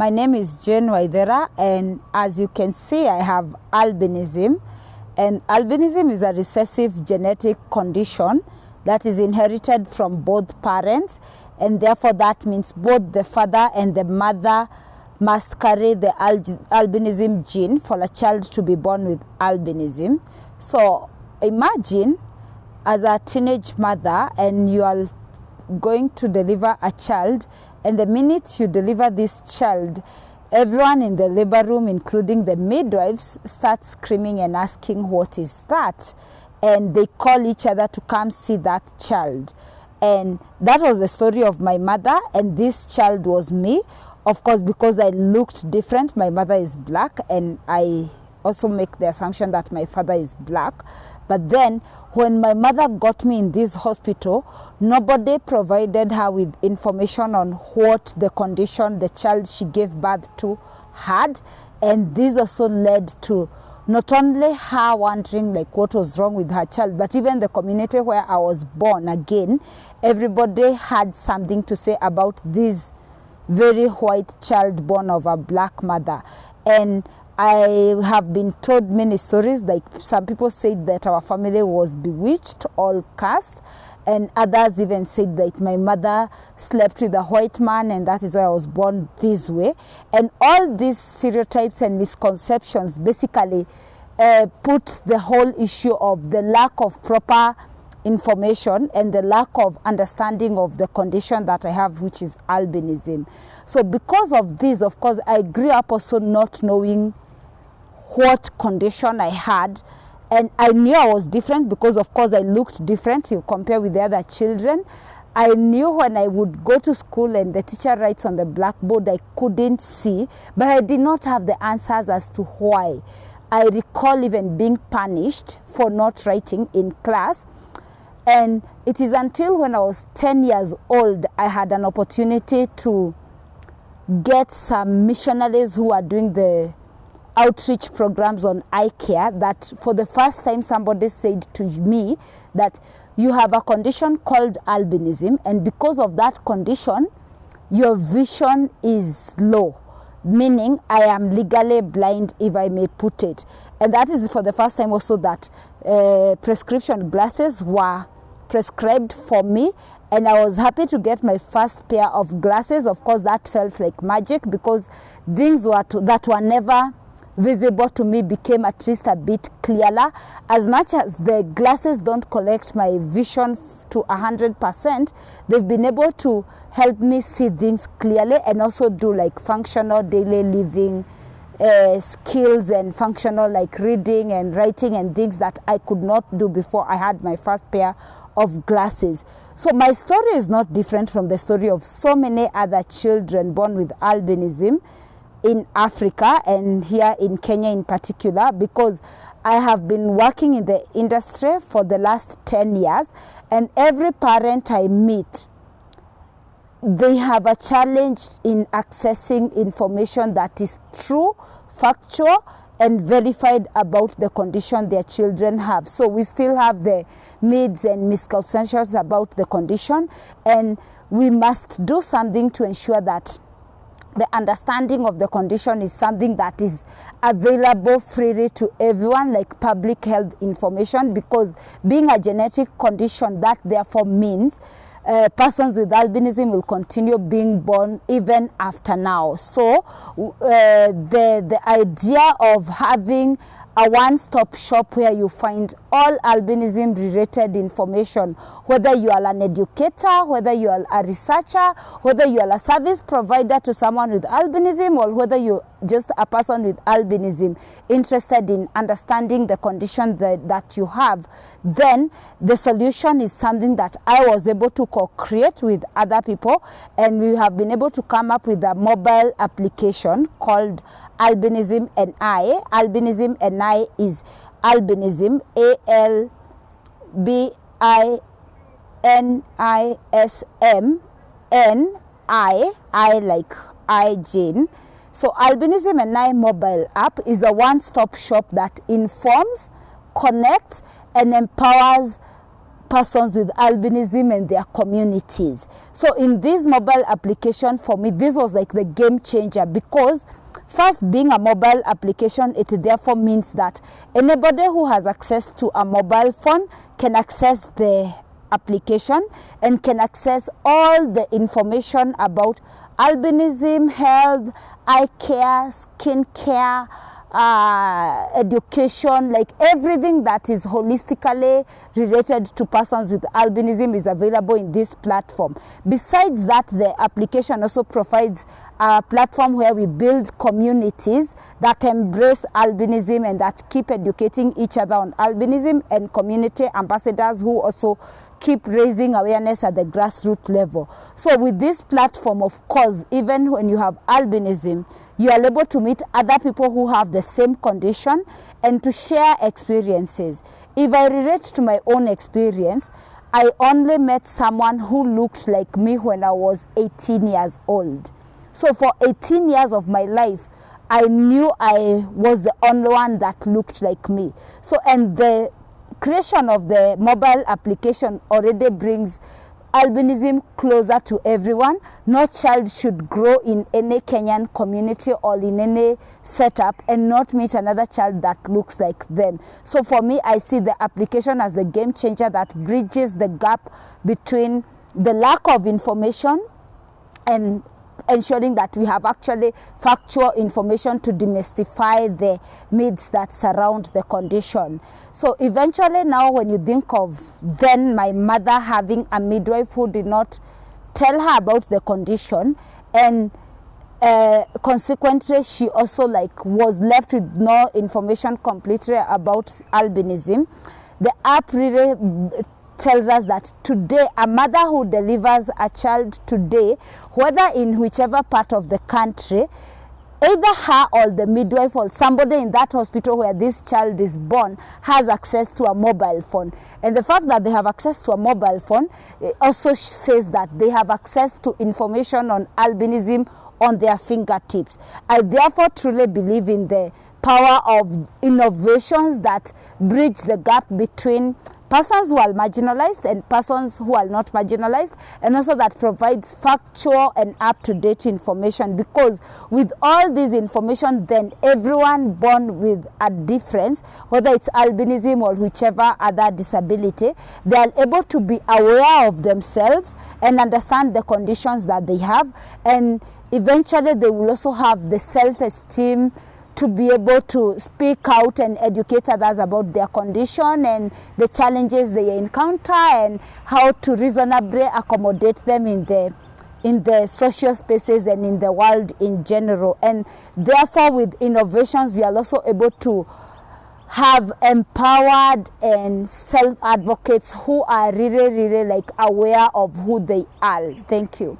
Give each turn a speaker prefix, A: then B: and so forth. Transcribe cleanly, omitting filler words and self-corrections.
A: My name is Jane Waithera, and as you can see, I have albinism. And albinism is a recessive genetic condition that is inherited from both parents, and therefore that means both the father and the mother must carry the albinism gene for a child to be born with albinism. So imagine as a teenage mother and you are going to deliver a child, and the minute you deliver this child, everyone in the labor room, including the midwives, start screaming and asking, what is that? And they call each other to come see that child. And that was the story of my mother, and this child was me. Of course, because I looked different. My mother is black, and I also make the assumption that my father is black. But then when my mother got me in this hospital, nobody provided her with information on what the condition the child she gave birth to had. And this also led to not only her wondering like what was wrong with her child, but even the community where I was born again, everybody had something to say about this very white child born of a black mother. And I have been told many stories, like some people said that our family was bewitched, all cursed, and others even said that my mother slept with a white man and that is why I was born this way. And all these stereotypes and misconceptions basically put the whole issue of the lack of proper information and the lack of understanding of the condition that I have, which is albinism. So because of this, of course, I grew up also not knowing what condition I had, and I knew I was different because of course I looked different. You compare with the other children. I knew when I would go to school and the teacher writes on the blackboard, I couldn't see, but I did not have the answers as to why. I recall even being punished for not writing in class. And it is until when I was 10 years old, I had an opportunity to get some missionaries who are doing the outreach programs on eye care, that for the first time somebody said to me that you have a condition called albinism, and because of that condition your vision is low, meaning I am legally blind, if I may put it. And that is for the first time also that prescription glasses were prescribed for me, and I was happy to get my first pair of glasses. Of course, that felt like magic because things that were never visible to me became at least a bit clearer. As much as the glasses don't collect my vision to 100%, they've been able to help me see things clearly and also do like functional daily living skills and functional like reading and writing and things that I could not do before I had my first pair of glasses. So my story is not different from the story of so many other children born with albinism in Africa and here in Kenya in particular, because I have been working in the industry for the last 10 years, and every parent I meet, they have a challenge in accessing information that is true, factual, and verified about the condition their children have. So we still have the myths and misconceptions about the condition, and we must do something to ensure that the understanding of the condition is something that is available freely to everyone, like public health information, because being a genetic condition, that therefore means persons with albinism will continue being born even after now. So the idea of having a one-stop shop where you find all albinism related information, whether you are an educator, whether you are a researcher, whether you are a service provider to someone with albinism, or whether you're just a person with albinism interested in understanding the condition that you have, then the solution is something that I was able to co-create with other people, and we have been able to come up with a mobile application called Albinism and I. Albinism and I is albinism, ALBINISM, N-I like I, Jane. So Albinism and I mobile app is a one-stop shop that informs, connects, and empowers persons with albinism and their communities. So in this mobile application, for me, this was like the game changer, because first, being a mobile application, it therefore means that anybody who has access to a mobile phone can access the application and can access all the information about albinism, health, eye care, skin care, education, like everything that is holistically related to persons with albinism is available in this platform. Besides that, the application also provides a platform where we build communities that embrace albinism and that keep educating each other on albinism, and community ambassadors who also keep raising awareness at the grassroots level. So with this platform, of course, even when you have albinism, you are able to meet other people who have the same condition and to share experiences. If I relate to my own experience, I only met someone who looked like me when I was 18 years old. So for 18 years of my life, I knew I was the only one that looked like me. So, and the creation of the mobile application already brings albinism closer to everyone. No child should grow in any Kenyan community or in any setup and not meet another child that looks like them. So for me, I see the application as the game changer that bridges the gap between the lack of information and ensuring that we have actually factual information to demystify the myths that surround the condition. So eventually now, when you think of then my mother having a midwife who did not tell her about the condition, and consequently she also was left with no information completely about albinism, the app really tells us that today a mother who delivers a child today, whether in whichever part of the country, either her or the midwife or somebody in that hospital where this child is born has access to a mobile phone. And the fact that they have access to a mobile phone also says that they have access to information on albinism on their fingertips. I therefore truly believe in the power of innovations that bridge the gap between persons who are marginalized and persons who are not marginalized, and also that provides factual and up-to-date information, because with all this information, then everyone born with a difference, whether it's albinism or whichever other disability, they are able to be aware of themselves and understand the conditions that they have, and eventually they will also have the self-esteem to be able to speak out and educate others about their condition and the challenges they encounter and how to reasonably accommodate them in the social spaces and in the world in general. And therefore, with innovations, you are also able to have empowered and self-advocates who are really aware of who they are. Thank you.